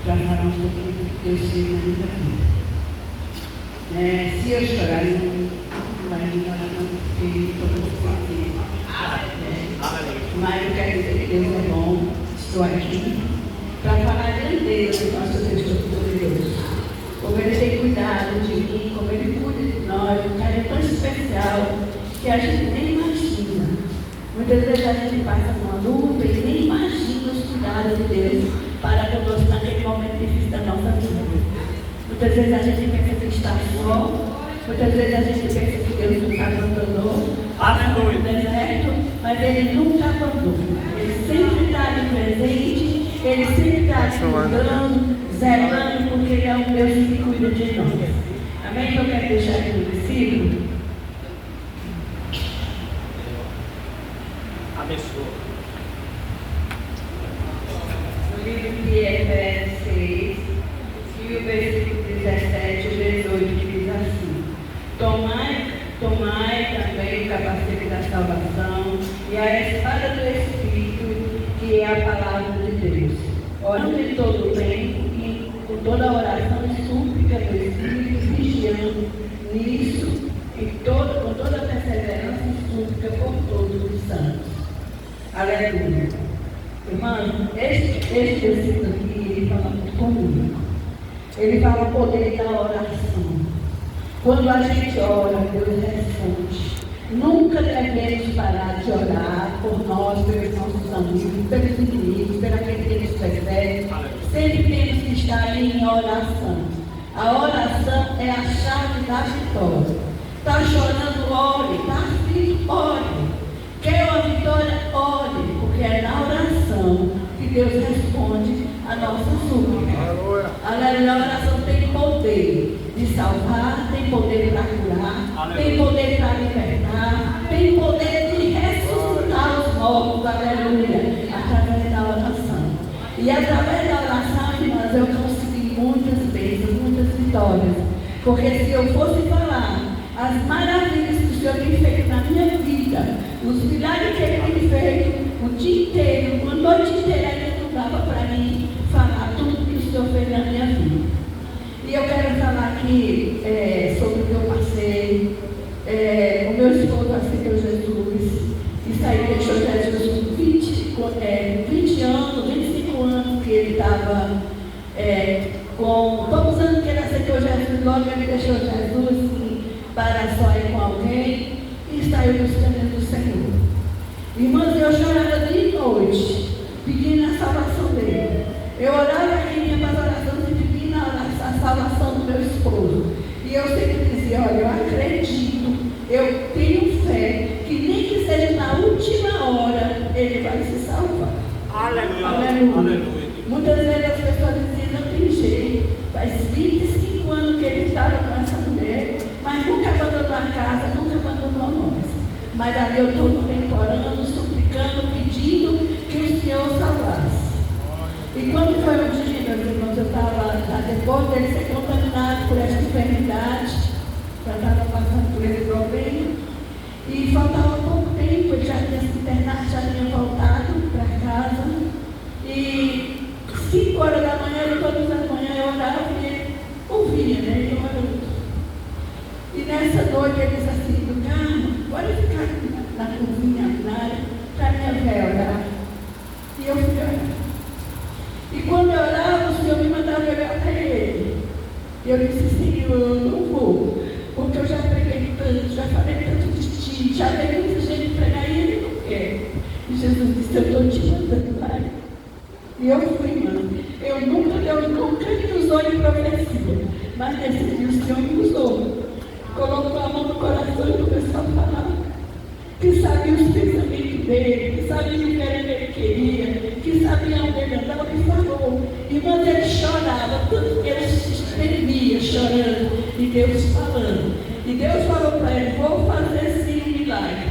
para falar um pouquinho do que Deus fez na vida dele. Se eu chorar, não vai me chorar, não, porque estou muito sentindo. Mas eu quero dizer que Deus é bom, estou aqui para falar a grandeza do nosso Deus Todo-Poderoso. Como Ele tem cuidado de mim, como Ele cuida de nós, um cara tão especial que a gente nem imagina. Muitas vezes a gente passa numa luta e nem imagina os cuidados de Deus para conosco naquele momento difícil da nossa vida. Muitas vezes a gente pensa que está só, muitas vezes a gente pensa que Deus nos abandonou, passa no deserto, mas Ele nunca abandona. Ele sempre está ali presente, Ele sempre está ali cuidando, zelando, porque Ele é um Deus que cuida de nós. Amém? Então eu quero deixar aqui no versículo. No livro de Efésios 6, e o versículo 17 e 18 diz assim: Tomai também o capacete da salvação e a espada do Espírito, que é a palavra de Deus. Orando em todo o tempo e com toda oração e súplica do Espírito, vigiando nisso e com toda perseverança e súplica por todos os santos. Aleluia. Irmão, este versículo aqui, ele fala muito comigo. Ele fala o poder da oração. Quando a gente ora, Deus responde. Nunca devemos parar de orar por nós, pelos nossos amigos, pelos inimigos, por aquele que nos persegue. Sempre temos que estar em oração. A oração é a chave da vitória. Está chorando, ore. Está aflito, ore. Quer uma vitória? Ore. Porque é na oração que Deus responde a nossa súplica. Aleluia. A oração tem poder de salvar, tem poder para curar, tem poder para libertar, tem poder de ressuscitar os mortos. Aleluia. Através da oração. E através da oração, irmãs, eu consegui muitas bênçãos, muitas vitórias. Porque se eu fosse falar as maravilhas que o Senhor tem feito na minha vida, os milagres que Ele tem feito, o dia inteiro, uma noite inteira, Ele não dava para mim falar tudo que o Senhor fez na minha vida. E eu quero falar aqui sobre o que eu passei. O meu esposo aceitou Jesus, e saiu, deixou Jesus com 20 anos, 25 anos que ele estava, com todos os anos que ele aceitou Jesus, logo ele deixou Jesus para só ir com alguém e saiu dos caminhos do Senhor. Irmãos, eu chorava dia e noite, pedindo a salvação dele. Eu orava aqui, minha oração e pedindo a salvação do meu esposo. E eu sempre dizia: olha, eu acredito, eu tenho fé, que nem que seja na última hora, ele vai se salvar. Aleluia. Aleluia. Muitas vezes as pessoas diziam: não tem jeito, faz 25 anos que ele estava com essa mulher, mas nunca abandonou a casa, nunca abandonou nós. Mas ali eu estou no tempo orando, suplicando, pedindo que o Senhor salvasse. E quando foi um dia, meus irmãos, eu estava, depois dele ser contaminado por essa enfermidade, já estava passando por esse problema, e faltava pouco tempo, ele já tinha se internado, já tinha voltado para casa, e 5 horas da manhã, todas as manhãs eu orava e ele ouvia, né? Ele orando. E nessa noite ele disse assim: do carro, pode ficar na cozinha, na área, para minha velha orar. E eu fui orar. E quando eu orava, o Senhor me mandava olhar para ele. E eu disse: Senhor, eu não vou, porque eu já preguei tanto, já falei tanto de ti, já veio muita gente pregar e ele não quer. E Jesus disse: eu estou te mandando, vai. E eu fui, mano. Deus nunca me usou em profecia, mas nesse dia o Senhor me usou. Colocou a mão no coração e começou a falar. Que sabia os pensamentos dele, que sabia o que ele queria, que sabia onde ele andava, que falou. Irmãos, ele chorava, tanto que ele se espremia chorando, e Deus falando. E Deus falou para ele: vou fazer sim um milagre.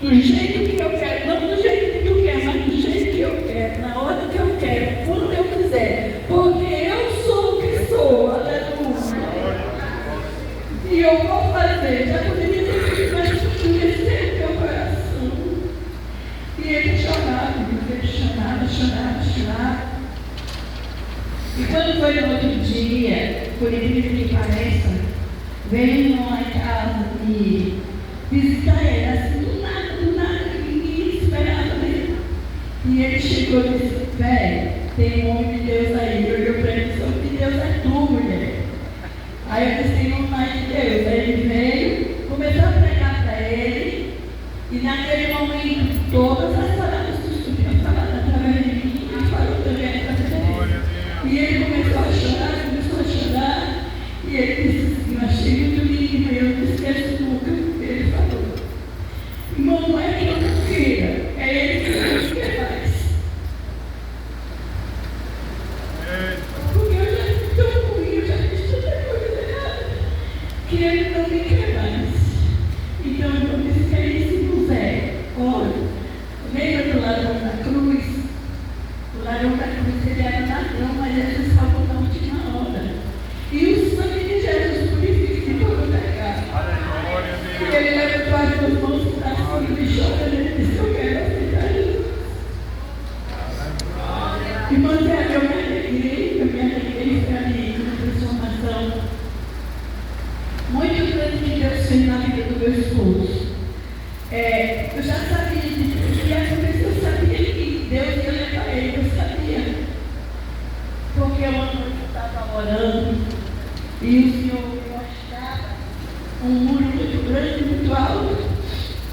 Do jeito que eu quero, não do jeito que tu quer, mas do jeito que eu quero, na hora que eu quero, quando eu quiser. Porque eu sou o que sou, aleluia. E eu vou fazer, já poderia ter feito, mas endurecer o meu coração. E ele chorava, chorava. E quando foi no outro dia, por incrível que pareça, veio lá em casa e visitar ele, assim, do nada, ninguém esperava mesmo. E ele chegou e disse: velho, tem um homem de Deus aí. Eu olhei para ele e disse: homem de Deus é tu, mulher. Aí eu disse: tem um homem de Deus. Aí ele veio, começou a pregar para ele, e naquele momento, todas as palavras que o Senhor tinha falado através de mim, ele falou também através dele. E ele começou a chorar, e ele disse assim: eu achei muito lindo, eu não esqueço nunca. Ele falou: irmão, não é que eu não queira, é ele que não quer mais. Porque eu já fui tão ruim, eu já fiz tanta coisa errada, que ele não me quer mais. Então eu disse: é isso, Zé. Olha, lembra do ladrão da cruz? O ladrão da cruz, ele era ladrão, mas Jesus salvou na última hora. E o sangue de Jesus purifica de todo pecado. E ele levantou as duas mãos para cima e chorando, ele disse: eu quero aceitar Jesus. Irmãos, eu me alegrei ali com transformação muito grande que Deus fez na vida do meu esposo. Eu já sabia disso, que ia acontecer, eu sabia que Deus ia levar ele, eu sabia. Porque uma noite eu estava orando e o Senhor me mostrava um muro muito grande, muito alto,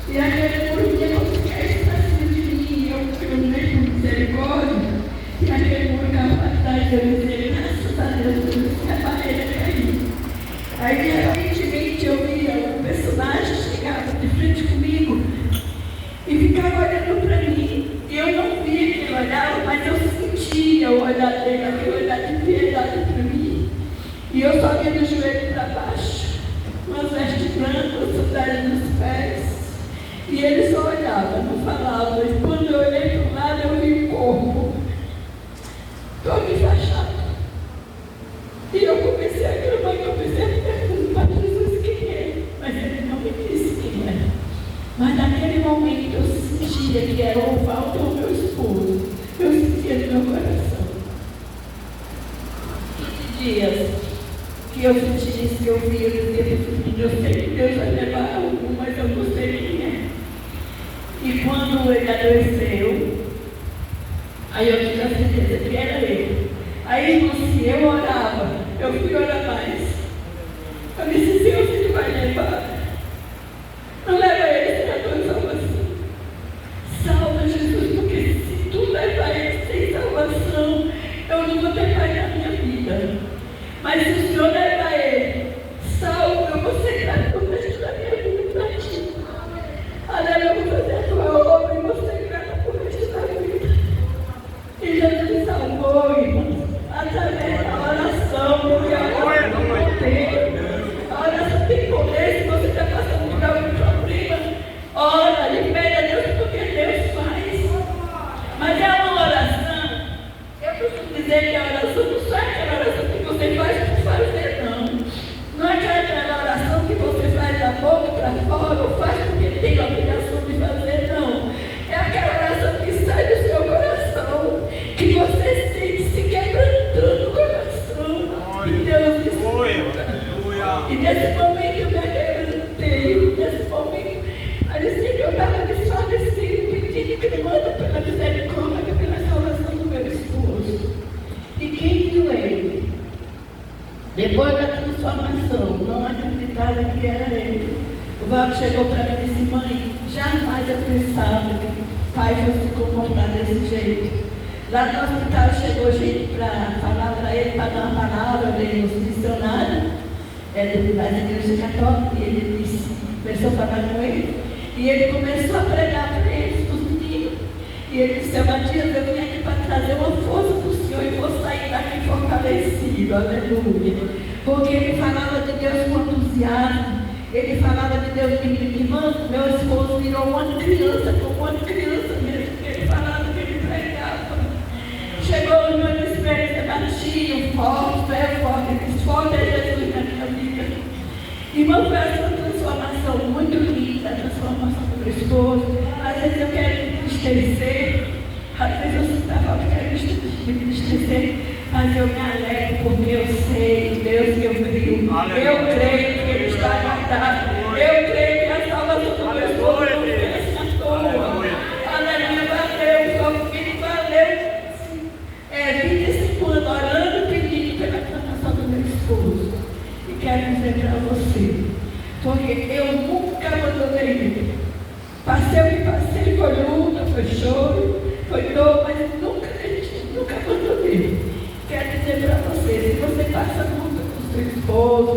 e aquele muro tinha conseguido para cima de mim, eu me dei por misericórdia, e aquele muro capacidade de eu dizer: graças a Deus, a barreira caiu. Aí de repente eu via um personagem chegar de frente comigo e ficava olhando para mim. E eu não via que ele olhava, mas eu sentia o olhar dele, aquele olhar de piedade para mim. E eu só via do joelho para baixo, umas vestes brancas, sandálias nos pés. E ele só olhava, não falava. E quando eu olhei para o lado, eu vi o corpo todo enfaixado. E eu comecei a clamar, eu comecei a perguntar para Jesus quem é. Mas ele não me disse quem é. Mas naquele momento eu sentia que era o Walter ou meu esposo. Eu sentia no meu coração. 15 dias que eu senti isso, que eu vi, eu dizia para o filho: eu sei que Deus vai levar algum, mas eu não sei quem é. E quando ele adoeceu, aí eu tive a certeza que era ele. Aí, irmão, se eu orava, eu fui orar mais. Eu disse: Senhor, se tu vai levar, não leva ele sem a tua salvação. Salva, Jesus, porque se tu levar ele sem salvação, eu não vou ter paz na minha vida. Mas se o Senhor levar ele salvo, eu vou ser grato por resto da minha vida para ti. Aleluia, eu vou fazer a tua obra e vou ser grata por resto da vida. E Jesus me salvou, irmão, através da oração, porque a oração tem poder. A oração tem poder. Se você está passando por algum problema, ora e pede a Deus, porque Deus faz. Mas é uma oração, eu costumo dizer que a oração não só é aquela oração que você faz por fazer, não. Não é aquela oração que você faz da boca para fora ou faz porque tem a obrigação de fazer, não. É aquela oração que sai do seu coração, que você sente se quebrantando o coração. E Deus me escuta. E nesse momento eu me quebrantei. Nesse momento parecia que eu estava desfalecendo, pedindo, clamando pela misericórdia, pela salvação do meu esposo. E quem viu ele? Depois da transformação, não acreditava que era ele. O Valdo chegou para mim e disse: mãe, jamais eu pensava que o pai fosse se comportar desse jeito. Lá no hospital chegou gente para falar para ele, para dar uma palavra, ele nos missionários, das igrejas católicas, e ele disse, começou a falar com ele, e ele começou a pregar para eles, para os meninos. E ele disse: Matias, eu vim aqui para trazer uma força para o Senhor e vou sair daqui fortalecido, aleluia. Porque ele falava de Deus com entusiasmo, ele falava de Deus de irmã, meu esposo virou uma criança, como uma criança mesmo, que ele falava, que ele pregava. Chegou o meu experiência, batia, forte, forte é Jesus na minha vida. Irmão, foi essa transformação muito linda, a transformação do meu esposo. Às vezes eu quero me entristecer, às vezes eu estava querendo me entristecer, Mas eu me alegro porque eu sei o Deus que eu crio. Eu creio que Ele está guardado. Eu creio que a salvação do meu povo não é à toa. Aleluia, valeu, só filho, valeu. 25 anos orando, pedindo pela plantação do meu esposo. E quero dizer para você, porque eu nunca abandonei ele. Passei o que passei, foi luta, foi choro, foi dor, mas nunca abandonei. Quero dizer para você, se você passa luta com seu esposo,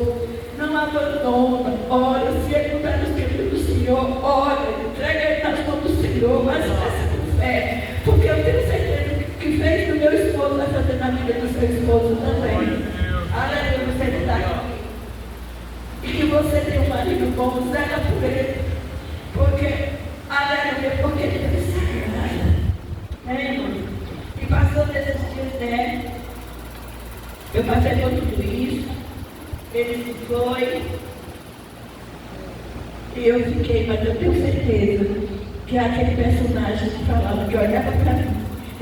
não abandona, ora, se ele não está nos caminhos do Senhor, ora, entrega ele nas mãos do Senhor, mas faça com fé, porque eu tenho certeza que fez do meu esposo vai fazer na vida do seu esposo também. Aleluia, você está aqui. E que você tem um marido bom, zela por ele, porque, aleluia, porque ele é sagrado. Irmão? E passou desses dias, né? Eu passei por tudo isso, ele se foi, e eu fiquei, mas eu tenho certeza que aquele personagem que falava, que olhava para mim,